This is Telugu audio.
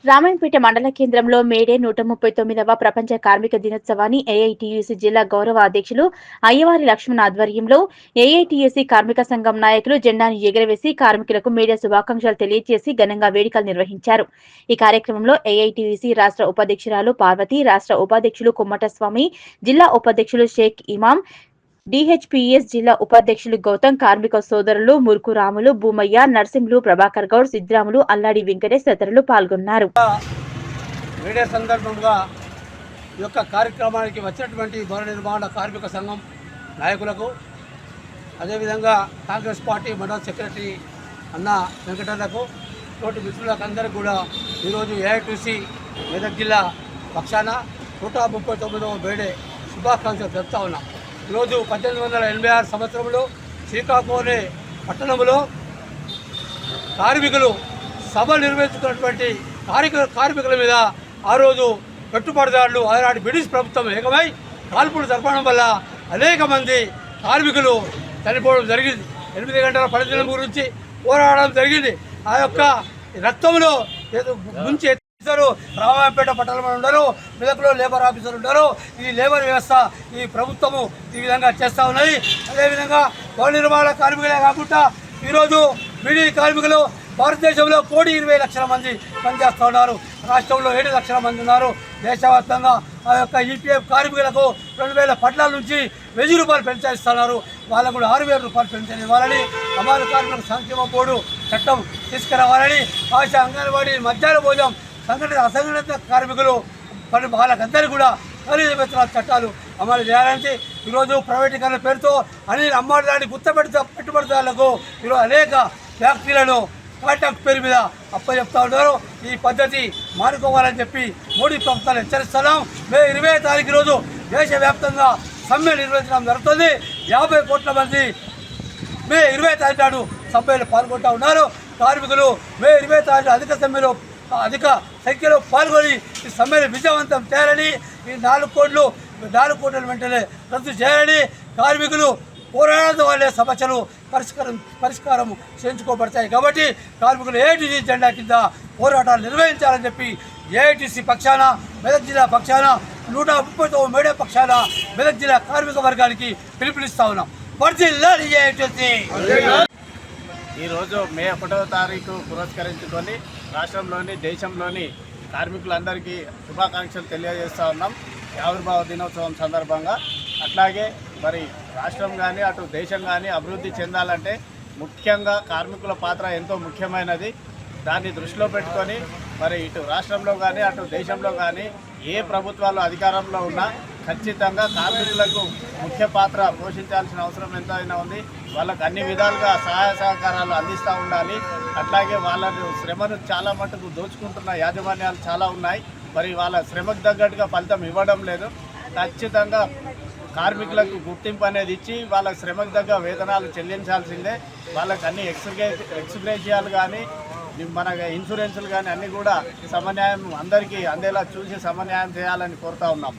రామాయంపేట మండల కేంద్రంలో మేడే 139వ ప్రపంచ కార్మిక దినోత్సవాన్ని ఏఐటీయూసీ జిల్లా గౌరవ అధ్యక్షులు అయ్యవారి లక్ష్మణ్ ఆధ్వర్యంలో ఏఐటీయూసీ కార్మిక సంఘం నాయకులు జెండాను ఎగురవేసి కార్మికులకు మేడే శుభాకాంక్షలు తెలియజేసి ఘనంగా వేడుకలు నిర్వహించారు. ఈ కార్యక్రమంలో ఏఐటీయూసీ రాష్ట్ర ఉపాధ్యక్షురాలు పార్వతి, రాష్ట్ర ఉపాధ్యక్షులు కుమ్మటస్వామి, జిల్లా ఉపాధ్యక్షులు షేక్ ఇమాం, డిహెచ్పిఎస్ జిల్లా ఉపాధ్యక్షులు గౌతమ్, కార్మిక సోదరులు మురుకు రాములు, భూమయ్య, నర్సింహులు, ప్రభాకర్ గౌడ్, సిద్రాములు, అల్లాడి వెంకటేష్ తదితరులు పాల్గొన్నారు. మీడియా సందర్భంగా ఈ యొక్క కార్యక్రమానికి వచ్చినటువంటి భవన నిర్మాణ కార్మిక సంఘం నాయకులకు, అదేవిధంగా కాంగ్రెస్ పార్టీ మండల సెక్రటరీ అన్న వెంకటన్నకు, తోటి మిత్రులకు అందరికీ కూడా ఈరోజు ఏఐటీసీ మెదక్ జిల్లా పక్షాన 139వ మేడే శుభాకాంక్షలు చెప్తా ఉన్నాం. ఈరోజు 1886 సంవత్సరంలో శ్రీకాకుళం పట్టణంలో కార్మికులు సభ నిర్వహించుకున్నటువంటి కార్మికుల మీద ఆ రోజు పెట్టుబడిదారులు ఆనాటి బ్రిటిష్ ప్రభుత్వం ఏకమై కాల్పులు జరపడం వల్ల అనేక మంది కార్మికులు చనిపోవడం జరిగింది. 8 గంటల పనిదినం గురించి పోరాడడం జరిగింది. ఆ యొక్క రక్తంలో ముంచి రామాయంపేట పట్టణంలో ఉండరు, మెదక్లో లేబర్ ఆఫీసర్ ఉండరు. ఈ లేబర్ వ్యవస్థ ఈ ప్రభుత్వము ఈ విధంగా చేస్తూ ఉన్నది. అదేవిధంగా భవన నిర్మాణ కార్మికులే కాకుండా ఈరోజు బీడీ కార్మికులు భారతదేశంలో 1,20,00,000 మంది పనిచేస్తూ ఉన్నారు. రాష్ట్రంలో 7 లక్షల మంది ఉన్నారు. దేశవ్యాప్తంగా ఆ యొక్క ఈపీఎఫ్ కార్మికులకు 2014 నుంచి 1000 రూపాయలు పెంచేస్తున్నారు. వాళ్ళకు కూడా 6,000 రూపాయలు పెన్షన్ ఇవ్వాలని, అమలు కార్మికుల సంక్షేమ బోర్డు చట్టం తీసుకురావాలని, ఆశా, అంగన్వాడీ, మధ్యాహ్న భోజనం, సంఘటిత అసంఘటిత కార్మికులు వాళ్ళకందరికీ కూడా ఖరీదు వేతనాల చట్టాలు అమలు చేయాలంటే ఈరోజు ప్రైవేటీకరణ పేరుతో అనిల్ అమ్మాడి లాంటి పెట్టుబడిదారులకు ఈరోజు అనేక ఫ్యాక్టరీలను కాంట్రాక్ట్ పేరు మీద అప్పచెప్తా ఉన్నారు. ఈ పద్ధతి మానుకోవాలని చెప్పి మోడీ ప్రభుత్వాలు హెచ్చరిస్తున్నాం. మే 20వ తారీఖు రోజు దేశవ్యాప్తంగా సమ్మె నిర్వహించడం జరుగుతుంది. 50 కోట్ల మంది మే 20వ తారీఖు నాడు సమ్మెలో పాల్గొంటూ ఉన్నారు. కార్మికులు మే 20వ తారీఖు అధిక సంఖ్యలో పాల్గొని ఈ సమ్మెను విజయవంతం చేయాలని, ఈ 4 కోట్ల వెంటనే రద్దు చేయాలని, కార్మికులు పోరాడడం వల్లే సమస్యలు పరిష్కారం చేయించుకోబడతాయి. కాబట్టి కార్మికులు ఏఐటీసీ జెండా కింద పోరాటాలు నిర్వహించాలని చెప్పి ఏఐటీసీ పక్షాన, మెదక్ జిల్లా పక్షాన, 139వ మేడే పక్షాన మెదక్ జిల్లా కార్మిక వర్గానికి పిలుపునిస్తా ఉన్నాం. వర్ధిల్లాలి ఏఐటీసీ. ఈరోజు మే 1వ తారీఖు పురస్కరించుకొని రాష్ట్రంలోని, దేశంలోని కార్మికులందరికీ శుభాకాంక్షలు తెలియజేస్తూ ఉన్నాం ఆవిర్భావ దినోత్సవం సందర్భంగా. అట్లాగే మరి రాష్ట్రం కానీ అటు దేశం కానీ అభివృద్ధి చెందాలంటే ముఖ్యంగా కార్మికుల పాత్ర ఎంతో ముఖ్యమైనది. దాన్ని దృష్టిలో పెట్టుకొని మరి ఇటు రాష్ట్రంలో కానీ అటు దేశంలో కానీ ఏ ప్రభుత్వాలు అధికారంలో ఉన్నా ఖచ్చితంగా కార్మికులకు ముఖ్య పాత్ర పోషించాల్సిన అవసరం ఎంతైనా ఉంది. వాళ్ళకు అన్ని విధాలుగా సహాయ సహకారాలు అందిస్తూ ఉండాలి. అట్లాగే వాళ్ళ శ్రమను చాలా మటుకు దోచుకుంటున్న యాజమాన్యాలు చాలా ఉన్నాయి. మరి వాళ్ళ శ్రమకు తగ్గట్టుగా ఫలితం ఇవ్వడం లేదు. ఖచ్చితంగా కార్మికులకు గుర్తింపు అనేది ఇచ్చి వాళ్ళ శ్రమకు తగ్గ వేతనాలు చెల్లించాల్సిందే. వాళ్ళకి అన్ని ఎక్స్గ్రేషియాలు కానీ మన ఇన్సూరెన్సులు కానీ అన్నీ కూడా సమన్యాయం అందరికీ అందేలా చూసి సమన్యాయం చేయాలని కోరుతూ ఉన్నాం.